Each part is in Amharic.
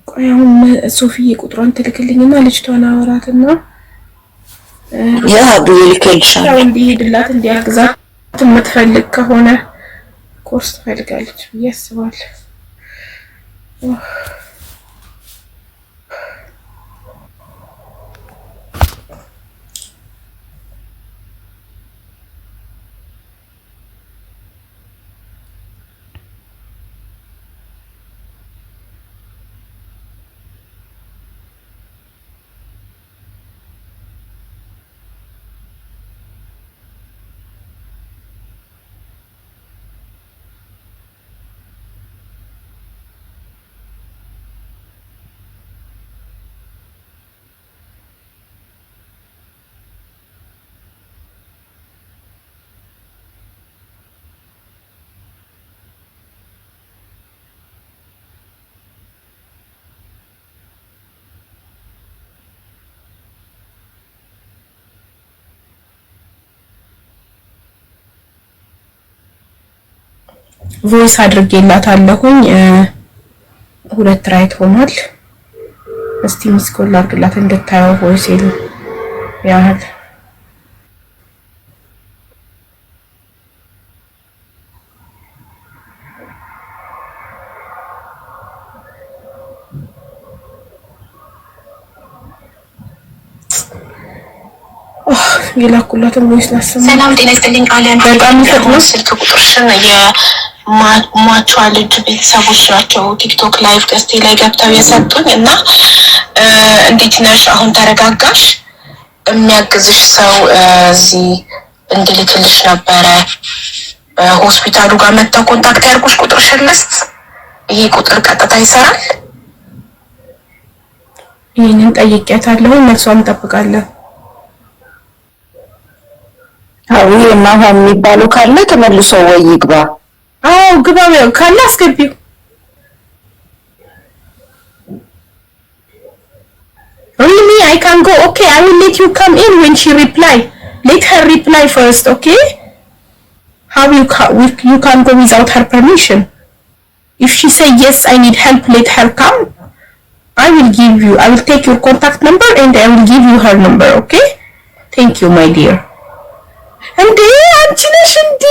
ቆይ አሁን ሶፊዬ ቁጥሯን ትልክልኝና ልጅቷን አወራትና ያ ቢልከልሻል እንዲሄድላት እንዲያግዛት የምትፈልግ ከሆነ ኮርስ ትፈልጋለች ብዬ አስባለሁ። ቮይስ አድርጌላታለሁኝ 2 ራይት ሆኗል። እስቲ ሚስኮል አድርግላት እንድታየው ቮይስ ያህል የላኩላትን ቮይስ ላሰማ። ሰላም ጤና ይስጥልኝ አሊያን በጣም ይፈጥናል። ስልክ ቁጥርሽን የሟቿ ልጅ ቤተሰቦች ናቸው ቲክቶክ ላይቭ ገስቴ ላይ ገብተው የሰጡኝ እና እንዴት ነሽ አሁን ተረጋጋሽ? የሚያግዝሽ ሰው እዚህ እንድልክልሽ ነበረ ሆስፒታሉ ጋር መጥተው ኮንታክት ያርጉሽ። ቁጥርሽን ልስጥ። ይሄ ቁጥር ቀጥታ ይሰራል። ይሄንን ጠይቄያታለሁ። መልሷን እንጠብቃለን። አው የማማ የሚባለው ካለ ተመልሶ ወይ ይግባ። አው ግባ ካለ አስገቢው። Really, I can go. Okay, I will let you come in when she reply. Let her reply first, okay? How you can go without her permission? If she say yes, I need help, let her come. I will take your contact number and I will give you her number, okay? Thank you, my dear. እንዴ አንቺ ነሽ እንዴ?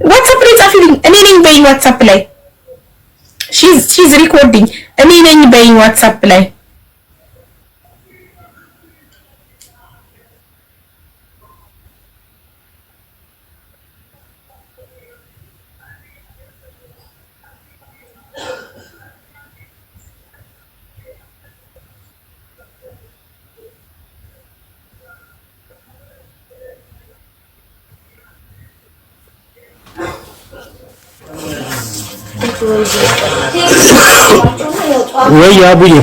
ዋትስአፕ ላይ ጻፊልኝ። እኔ ነኝ በይኝ ዋትስአፕ ላይ። she's recording። እኔ ነኝ በይኝ ዋትስአፕ ላይ። ወይ አቡዬ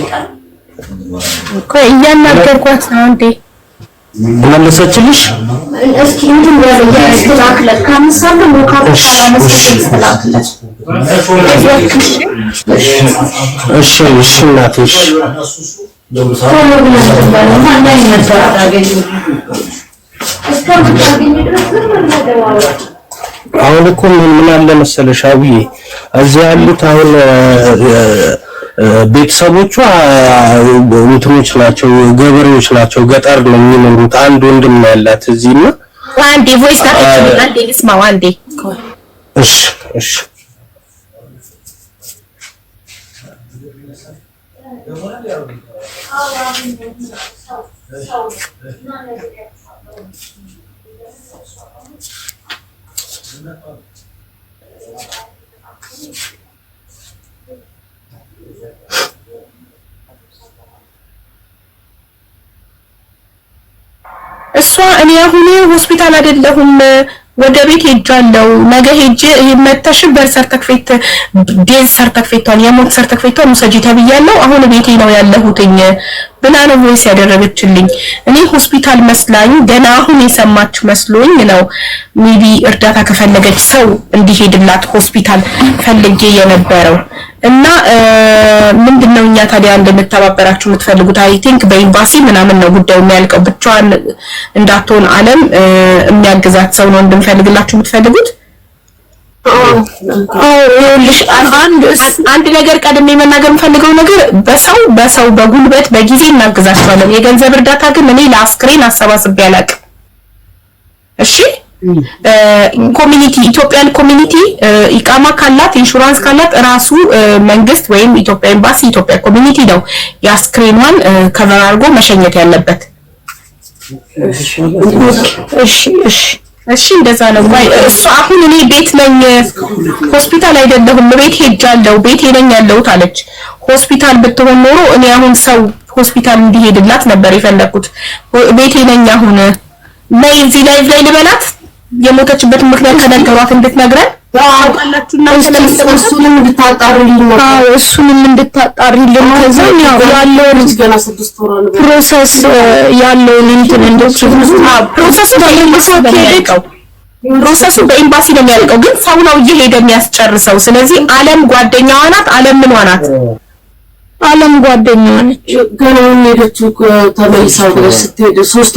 ቆይ እያናገርኳት ነው እንዴ? መለሰችልሽ? እስኪ እንትን ያስተካክለ ካንሳለ ሞካታ መስከረም እሺ እሺ እናትሽ አሁን እኮ ምን አለ መሰለሽ አቡዬ እዚህ ያሉት አሁን ቤተሰቦቿ እንትኖች ናቸው፣ ገበሬዎች ናቸው፣ ገጠር ነው የሚኖሩት። አንድ ወንድም ያላት እዚህና አንዴ ቮይስ ታጥቂልኝ አንዴ ልስማው አንዴ። እሺ እሺ እሷ እኔ አሁን ሆስፒታል አይደለሁም ወደ ቤት ሄጃለሁ። ነገ ሄጄ መተሽ በር ሰርተክፌት ዴዝ ሰርተክፌቷን የሞት ሰርተክፌቷን ውሰጂ ተብያለሁ። አሁን ቤቴ ነው ያለሁትኝ ብላ ነው ቮይስ ያደረገችልኝ። እኔ ሆስፒታል መስላኝ ገና አሁን የሰማች መስሎኝ ነው ሜቢ እርዳታ ከፈለገች ሰው እንዲሄድላት ሆስፒታል ፈልጌ የነበረው እና ምንድነው እኛ ታዲያ እንደምተባበራችሁ የምትፈልጉት? አይ ቲንክ በኤምባሲ ምናምን ነው ጉዳዩ የሚያልቀው። ብቻዋን እንዳትሆን ዓለም የሚያግዛት ሰው ነው እንደምፈልግላችሁ የምትፈልጉት። አንድ ነገር ቀድሜ መናገር የምፈልገው ነገር በሰው በጉልበት በጊዜ እናግዛቸዋለን። የገንዘብ እርዳታ ግን እኔ ለአስክሬን አሰባስቤ አላውቅም። እሺ ኮሚኒቲ ኢትዮጵያን ኮሚኒቲ ኢቃማ ካላት ኢንሹራንስ ካላት ራሱ መንግስት ወይም ኢትዮጵያ ኤምባሲ ኢትዮጵያ ኮሚኒቲ ነው የአስክሬኗን ከቨር አድርጎ መሸኘት ያለበት። እሺ እንደዛ ነው። እሱ አሁን እኔ ቤት ነኝ ሆስፒታል አይደለሁም ቤት ሄጃለሁ ቤቴ ነኝ ያለሁት አለች። ሆስፒታል ብትሆን ኖሮ እኔ አሁን ሰው ሆስፒታል እንዲሄድላት ነበር የፈለኩት። ቤቴ ነኝ አሁን ነይ እዚህ ላይቭ ላይ ልበላት የሞተችበት ምክንያት ከነገሯት እንድትነግረን ታውቃላችሁና እሱንም እንድታጣሪልን ከዛ ያለውን ገና 6 ወር ነው ፕሮሰስ ያለውን እንትን ፕሮሰሱ በኤምባሲ ነው የሚያልቀው፣ ግን ሰው ነው እየሄደ የሚያስጨርሰው። ስለዚህ ዓለም ጓደኛዋ ናት። ዓለም ምን ሆናት? ዓለም ጓደኛዋ ነች። ገና ሄደችው ተመልሳ ድረስ ስትሄድ 3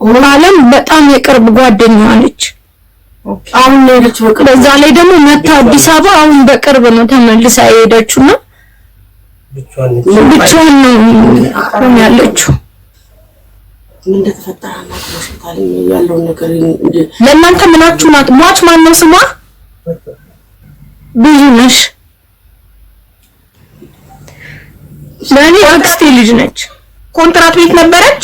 ወር ዓለም በጣም የቅርብ ጓደኛዋ ነች። አሁን ሄደች በቅርብ። በዛ ላይ ደግሞ መታ አዲስ አበባ አሁን በቅርብ ነው ተመልሳ የሄደችውና ብቻዋን ነው ያለችው። ምን ተፈጠረ ሆስፒታል ያለው ነገር ለእናንተ ምናችሁ ናት? ሟች ማን ነው ስሟ? ብዙ ነሽ። ለኔ አክስቴ ልጅ ነች። ኮንትራት ቤት ነበረች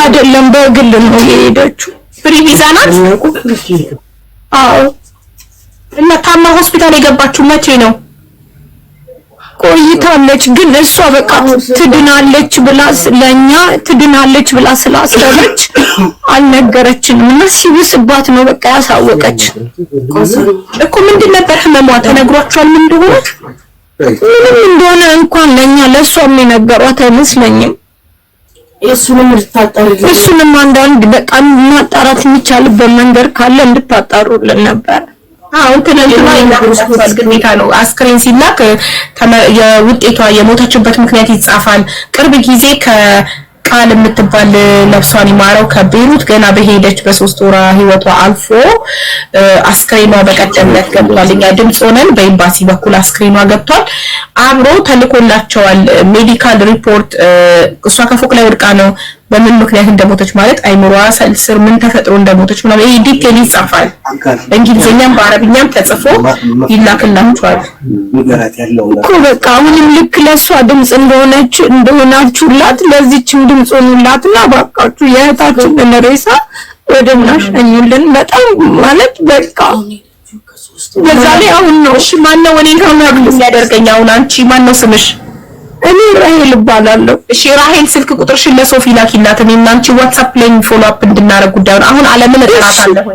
አይደለም በግል ነው የሄደችው። ፍሪ ቪዛ ናት። አዎ። እና ታማ ሆስፒታል የገባችው መቼ ነው? ቆይታለች። ግን እሷ በቃ ትድናለች ብላ ስላሰበች አልነገረችንም እና ሲብስባት ነው በቃ ያሳወቀች እኮ። ምንድን ነበር ህመሟ? ተነግሯቸዋል ምን እንደሆነ? ምንም እንደሆነ እንኳን ለሷ የነገሯት አይመስለኝም። እሱንም አንዳንድ በቃ ማጣራት የሚቻልበት መንገድ ካለ እንድታጣሩልን ነበር። አሁን ትናንትና ይናገራል ግዴታ ነው። አስክሬን ሲላክ የውጤቷ የሞተችበት ምክንያት ይጻፋል። ቅርብ ጊዜ ከቃል የምትባል ነፍሷን ይማረው ከቤሩት ገና በሄደች በ3 ወራ ህይወቷ አልፎ አስክሬኗ በቀደምነት ገብቷል። እኛ ድምጽ ሆነን በኤምባሲ በኩል አስክሬኗ ገብቷል። አብሮ ተልኮላቸዋል ሜዲካል ሪፖርት። እሷ ከፎቅ ላይ ወድቃ ነው በምን ምክንያት እንደሞተች ማለት አይምሮዋ ስር ምን ተፈጥሮ እንደሞተች ማለት ይሄ ዲቴል ይጻፋል። በእንግሊዝኛም በአረብኛም ተጽፎ ይላክላችኋል እኮ። በቃ አሁንም ልክ ለሷ ድምጽ እንደሆናችሁላት ለዚህችም ድምጽ ሆኑላትና ባካችሁ የእህታችንን ሬሳ ወደናሽ እኙልን። በጣም ማለት በቃ በዛ ላይ አሁን ነው። እሺ ማን ነው እኔን ከማግኘት የሚያደርገኝ? አሁን አንቺ ማን ነው ስምሽ? እኔ ራሄል እባላለሁ። እሺ ራሄል ስልክ ቁጥርሽን ለሶፊ ላኪላት። እኔ እና አንቺ ዋትስአፕ ላይ ፎሎ አፕ እንድናረግ ጉዳዩን አሁን ዓለምን እጠራታለሁ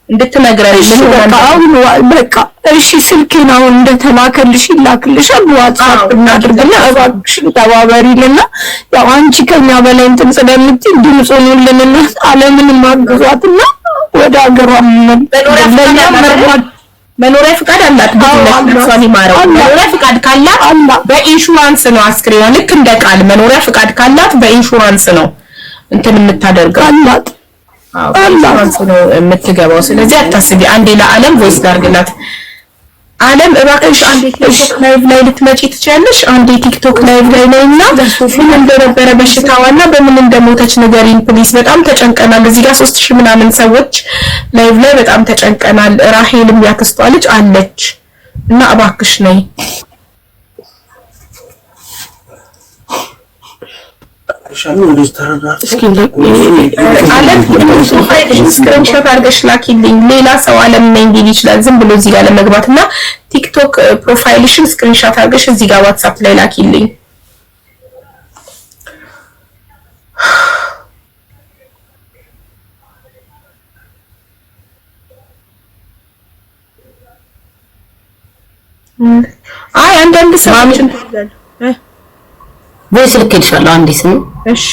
እንድትነግረን ምን ሆነ አሁን በቃ እሺ ስልኬን አሁን እንደተላከልሽ ይላክልሻል። ዋትስአፕ እናድርግና እባክሽን ተባበሪልና ያው አንቺ ከኛ በላይ እንትን ስለምትይ ድምጹንልንና ዓለምን ማግዟትና ወደ ሀገሯ መኖሪያ ፍቃድ አላት። ብዙ ይማረው መኖሪያ ፍቃድ ካላት በኢንሹራንስ ነው አስክሬኗ። ልክ እንደ ቃል መኖሪያ ፍቃድ ካላት በኢንሹራንስ ነው እንትን የምታደርገው አላት። ኢንሹራንስ ነው የምትገባው። ስለዚህ አታስቢ። አንዴ ለዓለም ቮይስ አድርግላት። ዓለም እባክሽ አንዴ ቲክቶክ ላይቭ ላይ ልትመጪ ትችያለሽ። አንዴ ቲክቶክ ላይቭ ላይ ነይና ምን እንደነበረ በሽታዋና በምን እንደሞተች ንገሪን ፕሊስ። በጣም ተጨንቀናል። እዚህ ጋር 3000 ምናምን ሰዎች ላይቭ ላይ በጣም ተጨንቀናል። ራሄልም ያክስቷ ልጅ አለች እና እባክሽ ነይ። ዓለም ስክሪንሾት አድርገሽ ላኪልኝ። ሌላ ሰው ዓለም ነኝ ሊል ይችላል ዝም ብሎ እዚህ ጋር ለመግባትና ቲክቶክ ፕሮፋይልሽን ስክሪንሾት አድርገሽ እዚህ ጋር ዋትስአፕ ላይ ላኪልኝ። አይ አንዳንድ ሰዎች እንትን ወይ ስልክ ይልሻለሁ አንዴ ስም። እሺ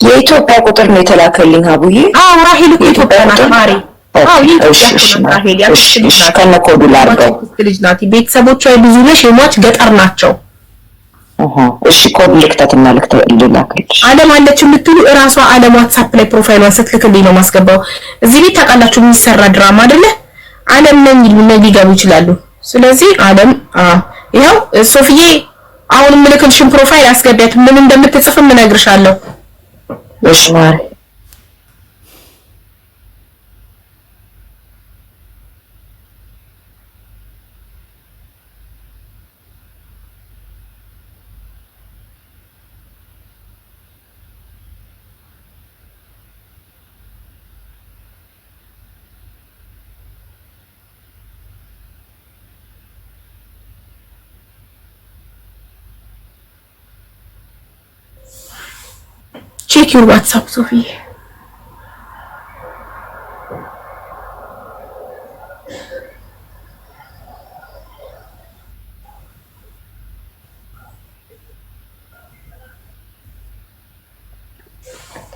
የኢትዮጵያ ቁጥር ነው የተላከልኝ አቡዬ። አዎ ራሄል እኮ ኢትዮጵያ ናት ማሪ። አዎ የኢትዮጵያ ናት ራሄል። ያቺ ልጅ ናት ከነኮዱ ላርገው ልጅ ናት። ቤተሰቦቿ ብዙ ነሽ የሟች ገጠር ናቸው። እሺ ኮድ ልክተትና ልላክልሽ። አለም አለች የምትሉ እራሷ አለም ዋትስአፕ ላይ ፕሮፋይሏን ስትልክልኝ ነው ማስገባው። እዚህ ቤት ታውቃላችሁ የሚሰራ ድራማ አይደለ? አለም ነኝ ይሉና ሊገቡ ይችላሉ። ስለዚህ አለም ይኸው ሶፊዬ አሁን የምልክልሽን ፕሮፋይል አስገቢያት። ምን እንደምትጽፍ እነግርሻለሁ። እሺ ማሪ check your WhatsApp Sophie.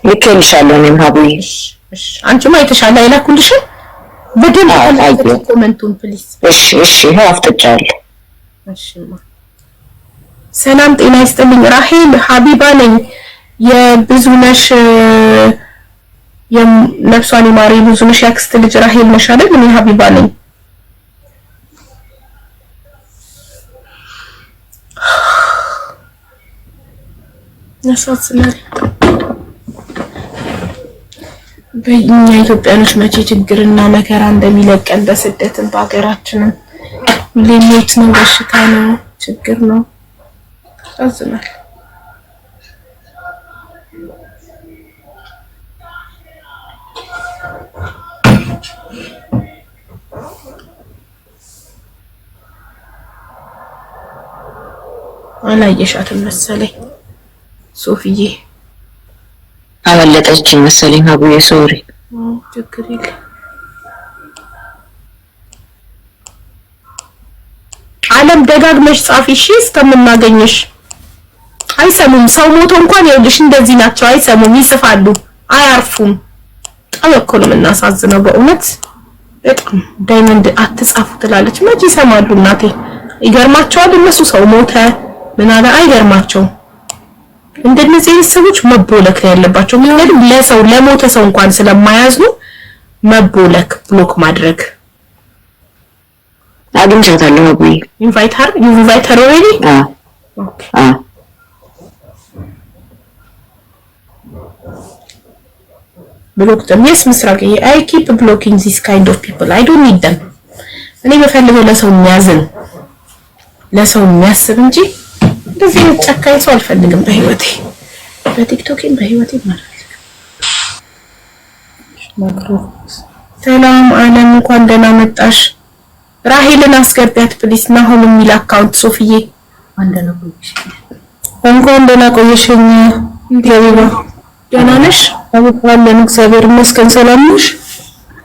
ልክልሻለሁ እኔም ሀቡዬ። እሺ አንቺማ አይተሻል አይላኩልሽ በደንብ ኮሜንቱን ፕሊዝ። እሺ ይሄው አፍጥጫለሁ። እሺማ ሰላም ጤና ይስጥልኝ። ራሄል ሀቢባ ነኝ። የብዙነሽ የነፍሷን ይማር ብዙነሽ ያክስት ልጅ ራሄል ነሽ አይደል? እኔ ሀቢባ ነኝ። ነሳስላል በእኛ ኢትዮጵያኖች መቼ ችግርና መከራ እንደሚለቀን በስደትም በሀገራችንም ሌሎች ነው፣ በሽታ ነው፣ ችግር ነው። ያሳዝናል። አላየሻትም መሰለኝ ሶፊዬ። አመለጠችኝ መሰለኝ ሀቡዬ። ሶሪ ችግር የለም። አለም ደጋግመሽ ጻፊ እሺ፣ እስከምናገኝሽ። አይሰሙም። ሰው ሞቶ እንኳን ይኸውልሽ እንደዚህ ናቸው። አይሰሙም፣ ይጽፋሉ፣ አያርፉም። በጣም እኮ ነው የምናሳዝነው በእውነት በጣም። ዳይመንድ አትጻፉ ትላለች። መቼ ይሰማሉ እናቴ። ይገርማቸዋል እነሱ ሰው ሞተ ምን አለ አይገርማቸውም። እንደነዚህ ሰዎች መቦለክ ነው ያለባቸው። ምክንያቱም ለሰው ለሞተ ሰው እንኳን ስለማያዝኑ መቦለክ ብሎክ ማድረግ። አግኝቻታለሁ አቡዬ። ኢንቫይተር ኦሬዲ ኦኬ ብሎክ them. Yes ምስራቅ I keep blocking this kind of people. I don't need them. እኔ በፈልገው ለሰው የሚያዝን ለሰው የሚያስብ እንጂ እንደዚህ ጨካኝ ሰው አልፈልግም በህይወቴ። በቲክቶክም በህይወቴ ማለት ነው። ሰላም አለም እንኳን ደህና መጣሽ። ራሄልን አስገቢያት ፕሊስ። ናሆም የሚል አካውንት ሶፊዬ እንኳን ደህና ቆየሽኝ። ገቢባ ደህና ነሽ? አለን እግዚአብሔር ይመስገን። ሰላም ነሽ?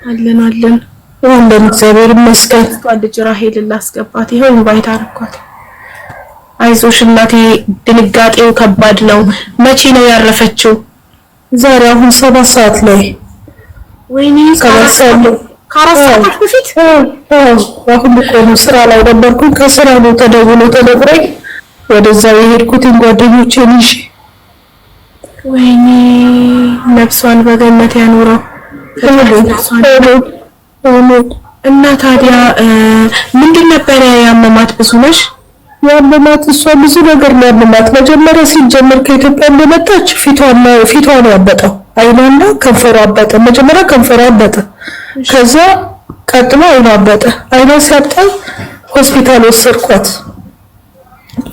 አለን አለን እግዚአብሔር ይመስገን። ልጅ ራሄልን ላስገባት ይሄው ኢንቫይት አደረኳት። አይዞሽ እናቴ፣ ድንጋጤው ከባድ ነው። መቼ ነው ያረፈችው? ዛሬ አሁን 7 ሰዓት ላይ። ወይኔ ከአራት ሰዓት በፊት አሁን ነው ስራ ላይ ነበርኩ። ከስራ ነው ተደውሎ ተነግሮኝ ወደዛ የሄድኩት ጓደኞቼን ይዤ። ወይኔ ነፍሷን በገነት ያኑረው። እና ታዲያ ምንድን ነበር ያመማት? ብዙ ነሽ ያመማት? እሷ ብዙ ነገር ነው ያመማት። መጀመሪያ ሲጀመር ከኢትዮጵያ እንደመጣች ፊቷ ነው ያበጠው። አይኗና ከንፈሯ አበጠ። መጀመሪያ ከንፈሯ አበጠ፣ ከዛ ቀጥሎ አይኗ አበጠ። አይኗ ሲያብጣ ሆስፒታል ወሰድኳት።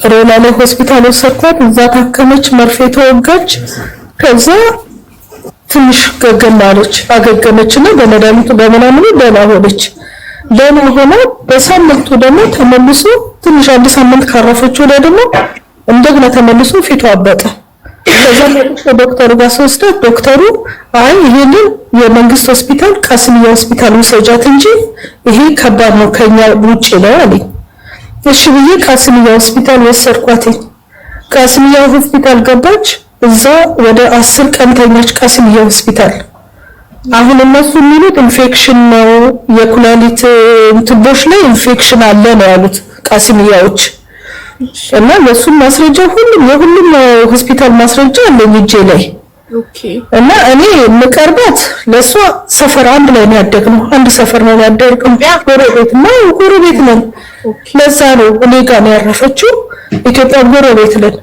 ሮላ ላይ ሆስፒታል ወሰድኳት። እዛ ታከመች፣ መርፌ ተወጋች። ከዛ ትንሽ ገገማለች፣ አገገመችና በመድኃኒቱ በመናምኑ ደህና ሆነች። ደህና ሆና በሳምንቱ ደግሞ ተመልሶ ትንሽ አንድ ሳምንት ካረፈች ወዲያ ደግሞ እንደገና ተመልሶ ፊቷ አበጠ። ከዛ ዶክተሩ ጋር ስወስዳት ዶክተሩ አይ ይሄንን የመንግስት ሆስፒታል ቃስሚያ ሆስፒታል ውሰጃት እንጂ ይሄ ከባድ ነው ከኛ ውጪ ነው አለኝ። እሺ ብዬ ቃስሚያ ሆስፒታል ወሰድኳት። ቃስሚያ ሆስፒታል ገባች። እዛ ወደ 10 ቀን ተኛች ቃስሚያ ሆስፒታል። አሁን እነሱ የሚሉት ኢንፌክሽን ነው የኩላሊት ቱቦች ላይ ኢንፌክሽን አለ ነው ያሉት ቃስሚያዎች። እና ለሱም ማስረጃ የሁሉም ሆስፒታል ማስረጃ አለኝ እጄ ላይ። እና እኔ ምቀርባት ለሷ ሰፈር አንድ ላይ ነው ያደግነው፣ አንድ ሰፈር ነው ያደግነው፣ ጎረቤት ነን። ለዛ ነው እኔ ጋር ነው ያረፈችው፣ ኢትዮጵያ ጎረቤት ነን።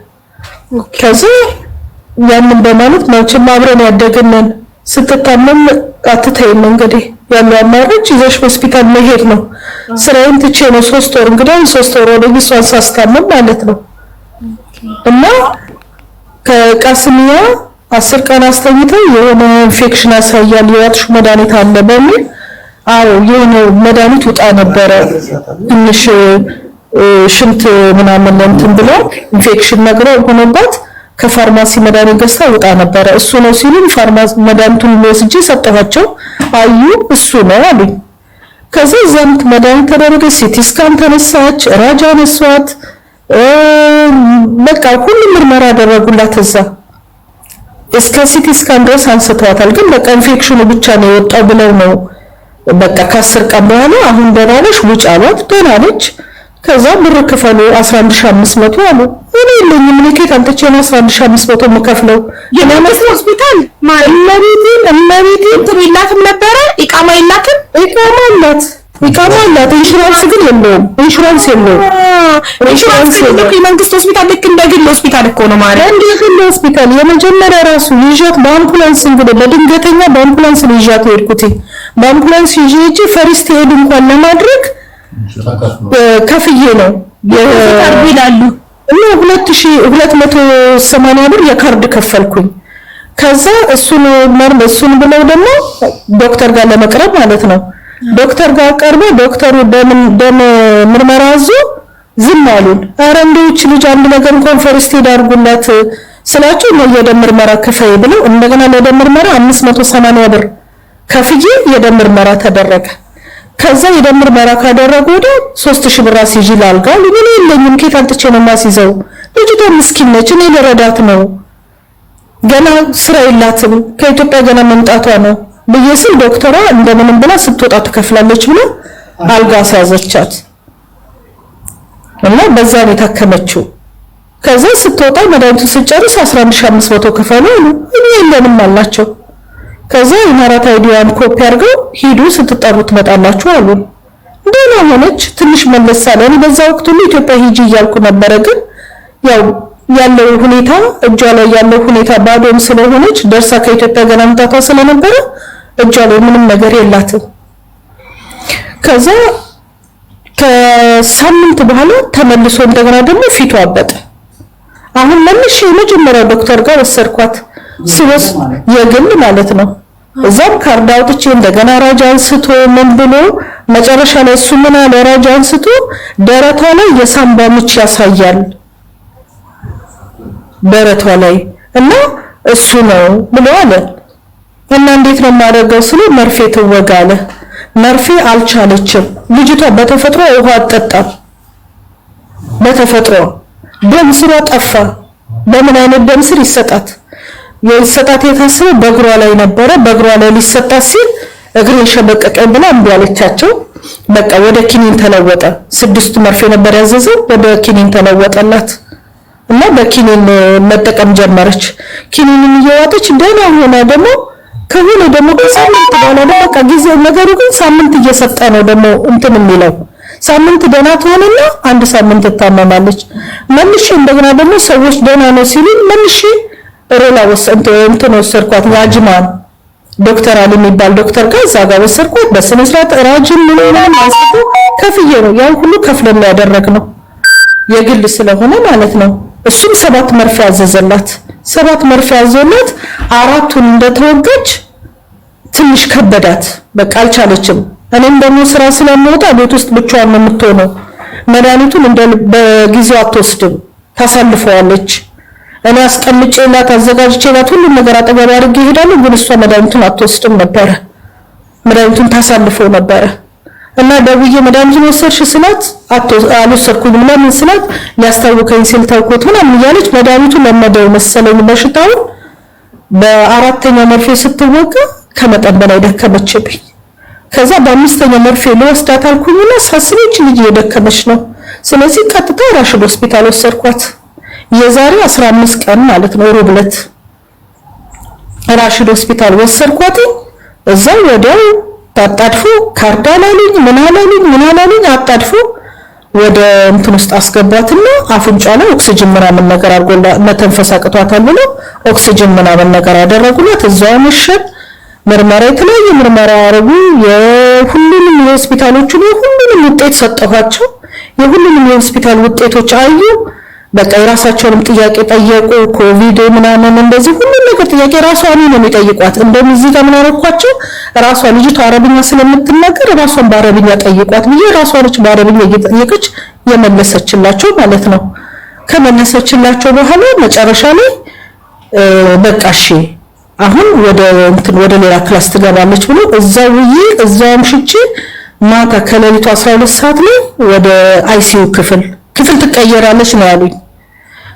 ከዛ ያንን በማለት መቼም አብረን ያደግነን ስትታመም አትተይም እንግዲህ ያለው አማራጭ ይዘሽ ሆስፒታል መሄድ ነው። ስራዬን ትቼ ነው 3 ወር እንግዲህ 3 ወር ወደ እሷን ሳስታመም ማለት ነው። እና ከቃስሚያ 10 ቀን አስተኝተው የሆነ ኢንፌክሽን ያሳያል የዋጥሽ መድኃኒት አለ በሚል የሆነ መድኃኒት ውጣ ነበረ ትንሽ ሽንት ምናምን እንትን ብሎ ኢንፌክሽን ነገር ሆኖባት ከፋርማሲ መድኃኒት ገዝታ ውጣ ነበረ። እሱ ነው ሲሉኝ ፋርማሲ መድኃኒቱን ወስጄ ሰጠኋቸው። አዩ እሱ ነው አሉኝ። ከዛ ዘንድ መድኃኒት ተደረገ፣ ሲቲ ስካን ተነሳች፣ ራጃ ነሷት፣ በቃ ሁሉም ምርመራ አደረጉላት። እዛ እስከ ሲቲ ስካን ድረስ አንስተዋታል። ግን በቃ ኢንፌክሽኑ ብቻ ነው የወጣው ብለው ነው በቃ ከ10 ቀን በኋላ አሁን ደህና ነሽ ውጭ አሏት። ደህና ነች። ከዛ ብር ክፈሉ 11500 አሉ። እኔ የለኝም ልኬት አንተቼ ነው 11500 የምከፍለው የመንግስት ሆስፒታል እመቤቴ ትብላትም ነበረ። ኢቃማ የላትም። ኢቃማ አላት። ኢንሹራንስ ግን የለውም። ኢንሹራንስ የመንግስት ሆስፒታል ልክ እንደ ግል ሆስፒታል እኮ ነው ማለት እንደ ግል ሆስፒታል። የመጀመሪያ ራሱ ይዣት በአምቡላንስ እንግዲህ በድንገተኛ በአምቡላንስ ነው ይዣት ሄድኩት። በአምቡላንስ ይዤ ፈሪስት ሄድ እንኳን ለማድረግ ከፍዬ ነው የካርድ ይላሉ እና 2280 ብር የካርድ ከፈልኩኝ። ከዛ እሱን ብለው ደግሞ ዶክተር ጋር ለመቅረብ ማለት ነው። ዶክተር ጋር ቀርበ ዶክተሩ ደም ምርመራ አዞ ዝም አሉን። ኧረ እንደውች ልጅ አንድ ነገር እንኳን ፈርስት ኤድ አድርጉላት ስላቸው ነው የደም ምርመራ ክፈይ ብለው እንደገና ለደም ምርመራ 580 ብር ከፍዬ የደም ምርመራ ተደረገ። ከዛ የደም ምርመራ ካደረጉ ወደ 3000 ብር አስይዤ ላልጋ ምን የለኝም ከየት አንጥቼ ነው ማስይዘው? ልጅቷ ምስኪን ነች፣ እኔ ልረዳት ነው፣ ገና ስራ የላትም፣ ከኢትዮጵያ ገና መምጣቷ ነው ብዬ ስል ዶክተሯ እንደምንም ብላ ስትወጣ ትከፍላለች ብላ አልጋ አስያዘቻት እና በዛ ነው የታከመችው። ከዛ ስትወጣ መድኃኒቱን ስጨርስ 11500 ከፈሉ አሉ። እኔ የለንም አላቸው። ከዛ የማራት አይዲያን ኮፒ አድርገው ሂዱ ስትጠሩ ትመጣላችሁ አሉ። ደህና ሆነች። ትንሽ መለሳለ። እኔ በዛ ወቅት ሁሉ ኢትዮጵያ ሂጂ እያልኩ ነበረ። ግን ያለው ሁኔታ እጇ ላይ ያለው ሁኔታ ባዶም ስለሆነች ደርሳ ከኢትዮጵያ ገና መምጣቷ ስለነበረ እጇ ላይ ምንም ነገር የላትም። ከዛ ከሳምንት በኋላ ተመልሶ እንደገና ደግሞ ፊቷ አበጠ። አሁን ለምሽ የመጀመሪያው ዶክተር ጋር ወሰድኳት። ሲወስ የግል ማለት ነው። እዛም ካርድ አውጥቼ እንደገና ራጃ አንስቶ ምን ብሎ መጨረሻ ላይ እሱ ምን አለ ራጃ አንስቶ ደረቷ ላይ የሳምባ ምች ያሳያል ደረቷ ላይ እና እሱ ነው ብሎ አለ። እና እንዴት ነው ማረጋው ስለ መርፌ ትወጋለ። መርፌ አልቻለችም ልጅቷ። በተፈጥሮ ውሃ አትጠጣም። በተፈጥሮ ደም ስሯ ጠፋ። በምን አይነት ደም ስር ይሰጣት? የሰጣት የታሰበው በእግሯ ላይ ነበረ። በእግሯ ላይ ሊሰጣት ሲል እግሬ ሸበቀቀኝ ብላ እምቢ አለቻቸው። በቃ ወደ ኪኒን ተለወጠ። 6 መርፌ ነበር ያዘዘው፣ ወደ ኪኒን ተለወጠላት እና በኪኒን መጠቀም ጀመረች። ኪኒንን እየዋጠች ደህና ሆና ደግሞ ከሆነ ደግሞ ከሳምንት በኋላ በቃ ጊዜው ነገሩ ግን ሳምንት እየሰጠ ነው ደግሞ እንትን የሚለው ሳምንት ደህና ትሆንና 1 ሳምንት ትታመማለች። መልሼ እንደገና ደግሞ ሰዎች ደህና ነው ሲሉ መልሼ ሮላ እንትን ወሰድኳት። ያጅማን ዶክተር አሊ የሚባል ዶክተር ጋር እዛ ጋር ወሰድኳት። በስነ ስርዓት ራጅም ምንም አስቆ ከፍዬ ነው ያን ሁሉ ከፍለን ያደረግነው የግል ስለሆነ ማለት ነው። እሱም 7 መርፌ አዘዘላት። 7 መርፌ አዘዘላት። 4ቱን እንደተወገች ትንሽ ከበዳት። በቃ አልቻለችም። እኔም ደግሞ ስራ ስለምወጣ ቤት ውስጥ ብቻዋን ነው የምትሆነው። መድኃኒቱን በጊዜው አትወስድም፣ ታሳልፈዋለች። እኔ አስቀምጬላት አዘጋጅቼላት ሁሉ ነገር አጠገብ አድርጌ እሄዳለሁ። ግን እሷ መድኃኒቱን አትወስድም ነበረ። መድኃኒቱን ታሳልፈው ነበረ። እና ደውዬ መድኃኒቱን ወሰድሽ ስላት አልወሰድኩም ለምን ስላት ሊያስታውከኝ ሲል ተውኩት ምናምን እያለች መድኃኒቱ ለመደው መሰለኝ በሽታው በአራተኛው መርፌ ስትወጋ ከመጠን በላይ ደከመችብኝ። ከዛ በአምስተኛው መርፌ ልወስዳት አልኩኝና ሳስበች ልጅ እየደከመች ነው። ስለዚህ ቀጥታ ራሽድ ሆስፒታል ወሰድኳት። የዛሬ 15 ቀን ማለት ነው ሮብ ዕለት ራሽድ ሆስፒታል ወሰድኳት። እዛው ወዲያው ታጣድፎ ካርዳላሉኝ ምን አላሉኝ አጣድፎ ወደ እንትን ውስጥ አስገባትና አፍንጫ ላይ ኦክሲጅን ምናምን ነገር አድርጎላ መተንፈስ አቅቷታል ብሎ ኦክሲጅን ምናምን ነገር አደረጉላት። እዛው መሸን ምርመራ የተለያየ ምርመራ አረጉ። የሁሉንም የሆስፒታሎቹን የሁሉንም ውጤት ሰጠኋቸው። የሁሉንም የሆስፒታል ውጤቶች አዩ። በቃ የራሳቸውንም ጥያቄ ጠየቁ። ኮቪድ ምናምን እንደዚህ ሁሉ ነገር ጥያቄ ራሷን ነው የሚጠይቋት። እንደውም እዚህ ጋር ምን አረኳቸው ራሷ ልጅቷ አረብኛ ስለምትናገር ራሷን በአረብኛ ጠይቋት ብዬ ራሷ ልጅ በአረብኛ እየጠየቀች የመለሰችላቸው ማለት ነው። ከመለሰችላቸው በኋላ መጨረሻ ላይ በቃ እሺ አሁን ወደ ሌላ ክላስ ትገባለች ብሎ እዛው ምሽቼ ማታ ከሌሊቱ 12 ሰዓት ላይ ወደ አይሲዩ ክፍል ትቀየራለች ነው ያሉኝ።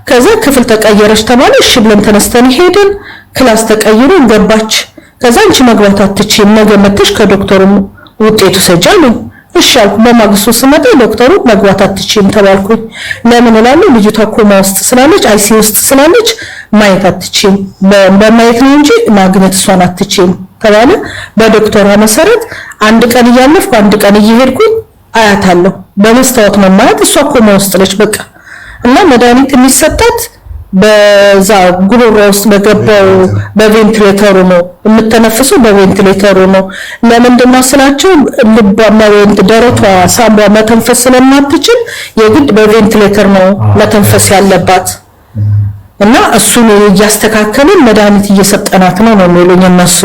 ከዛ ክፍል ተቀየረች ተባለ። እሺ ብለን ተነስተን ሄድን። ክላስ ተቀይሮ ገባች። ከዛ አንቺ መግባት አትችይም ነገ መተሽ ከዶክተሩ ውጤቱ ሰጃሉ። እሺ አልኩ። በማግስቱ ስመጣ ዶክተሩ መግባት አትችይም ተባልኩኝ። ለምን እላለሁ ልጅቷ ኮማ ውስጥ ስላለች አይሲዩ ውስጥ ስላለች ማየት አትችይም በማየት ነው እንጂ ማግኘት እሷን አትችይም ተባለ። በዶክተሯ መሰረት አንድ ቀን እያለፍኩ አንድ ቀን እየሄድኩኝ አያታለሁ። በመስታወት ነው ማለት እሷ ኮማ ውስጥ ነች በቃ። እና መድኃኒት የሚሰጣት በዛ ጉሮሮ ውስጥ በገባው በቬንቲሌተሩ ነው የምትተነፍሰው በቬንቲሌተሩ ነው። ለምንድን ነው ስላቸው ልቧ ማለት ደረቷ ሳምባ መተንፈስ ስለማትችል የግድ በቬንቲሌተር ነው መተንፈስ ያለባት። እና እሱን እያስተካከልን መድኃኒት እየሰጠናት ነው የሚሉኝ እነሱ።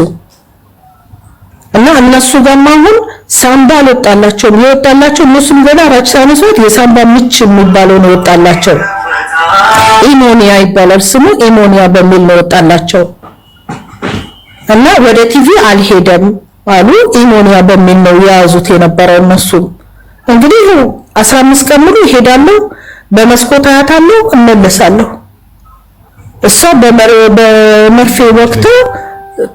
እና እነሱ ጋር አሁን ሳምባ አልወጣላቸው የወጣላቸው እነሱም ገና ራጭ ሳይነሱት የሳምባ ምች የሚባለው ነው ወጣላቸው። ኢሞኒያ ይባላል ስሙ ኢሞኒያ በሚል ነው ወጣላቸው። እና ወደ ቲቪ አልሄደም አሉ ኢሞኒያ በሚል ነው የያዙት የነበረው እነሱ። እንግዲህ 15 ቀን ሙሉ ይሄዳለሁ በመስኮት አያታለሁ እመለሳለሁ። እሷ በመርፌ ወቅት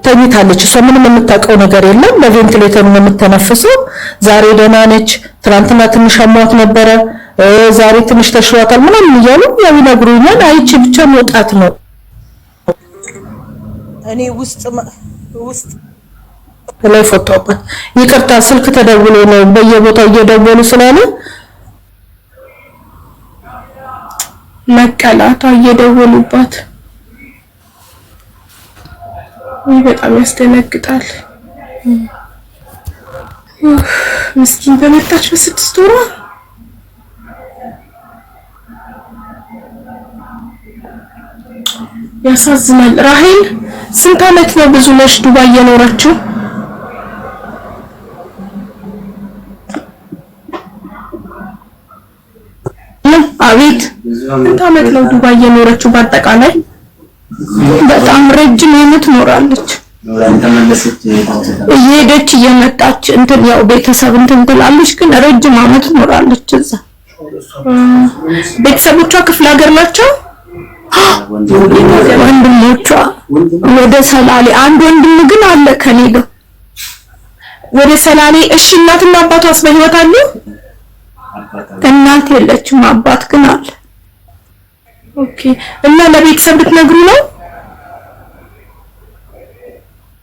ተኝታለች። እሷ ምንም የምታውቀው ነገር የለም። በቬንቲሌተር ነው የምትተነፍሰው። ዛሬ ደህና ነች። ትናንትና ትንሽ አሟት ነበረ። ዛሬ ትንሽ ተሽሏታል ምናምን እያሉ ያው ይነግሩኛል። አይቺ ብቻ መውጣት ነው። እኔ ውስጥ ላይ ፎቶባት ይቅርታ ስልክ ተደውሎ ነው በየቦታው እየደወሉ ስላለ መቀላቷ እየደወሉባት በጣም ያስደነግጣል። ምስኪን በመጣች በ6 ወሯ ያሳዝናል። ራሄል ስንት ዓመት ነው ብዙ ነሽ ዱባይ የኖረችው? አቤት ስንት ዓመት ነው ዱባይ የኖረችው በአጠቃላይ? በጣም ረጅም ዓመት ኖራለች። እየሄደች እየመጣች እንትን ያው ቤተሰብ እንትን ትላለች፣ ግን ረጅም ዓመት ኖራለች እዛ። ቤተሰቦቿ ክፍለ ሀገር ናቸው። ወንድሞቿ ወደ ሰላሌ፣ አንድ ወንድም ግን አለ ከኔ ጋር ወደ ሰላሌ። እሺ እናትና አባቷስ በህይወት አሉ? እናት የለችም፣ አባት ግን አለ። ኦኬ። እና ለቤተሰብ ልትነግሩ ነው?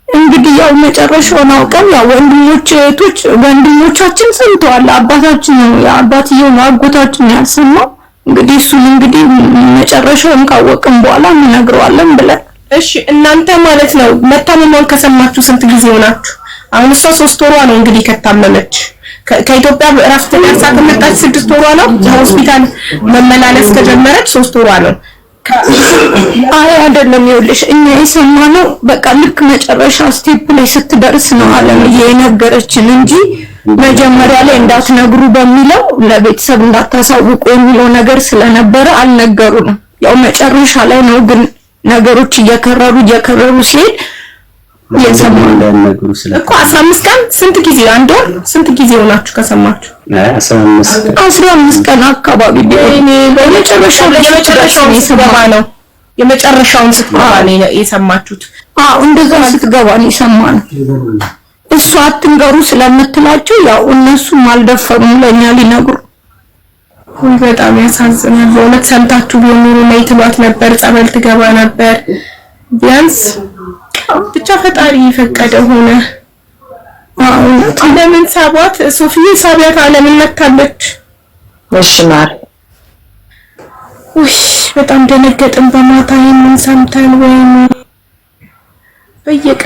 እንግዲህ ያው መጨረሻውን አውቀን ያው ወንድሞቻችን ሰምተዋል። አባታችን ነው አባትየው ነው አጎታችን ያልሰማው። እንግዲህ እሱን እንግዲህ መጨረሻውን ካወቅን በኋላ እንነግረዋለን ብለን። እሺ እናንተ ማለት ነው መታመሟን ከሰማችሁ ስንት ጊዜ ሆናችሁ? አሁን እሷ 3 ወሯ ነው እንግዲህ ከታመመች። ከኢትዮጵያ እረፍት ደርሳ ከመጣች 6 ወሯ ነው። ሆስፒታል መመላለስ ከጀመረች 3 ወሯ ነው። አይ አይደለም፣ ይኸውልሽ እኛ የሰማነው በቃ ልክ መጨረሻ ስቴፕ ላይ ስትደርስ ነው አለምዬ የነገረችን እንጂ መጀመሪያ ላይ እንዳትነግሩ በሚለው ለቤተሰብ እንዳታሳውቁ የሚለው ነገር ስለነበረ አልነገሩንም። ያው መጨረሻ ላይ ነው ግን ነገሮች እየከረሩ ሲሄድ እንደነገሩ ስለ እኮ 15 ቀን ስንት ጊዜ አንድ ወር ስንት ጊዜ ሆናችሁ ከሰማችሁ? 15 ቀን አካባቢ ቢሆን የመጨረሻውን ስትገባ ነው የሰማችሁት? አዎ እንደዛ ስትገባ ነው የሰማነው። እሷ አትንገሩ ስለምትላቸው ያው እነሱም አልደፈሩም ለኛ ሊነግሩ። በጣም ያሳዝናል በእውነት። ሰምታችሁ ቢሆን ኖሮ ላይ ትሏት ነበር፣ ጸበል ትገባ ነበር ቢያንስ። ብቻ ፈጣሪ የፈቀደ ሆነ። ለምን ሳቧት? ሶፊዬ ሳቢያት አለምን ነካለች። እሺ ማር በጣም ደነገጥን በማታ ይሄንን ሰምተን። ወይኔ በየቀ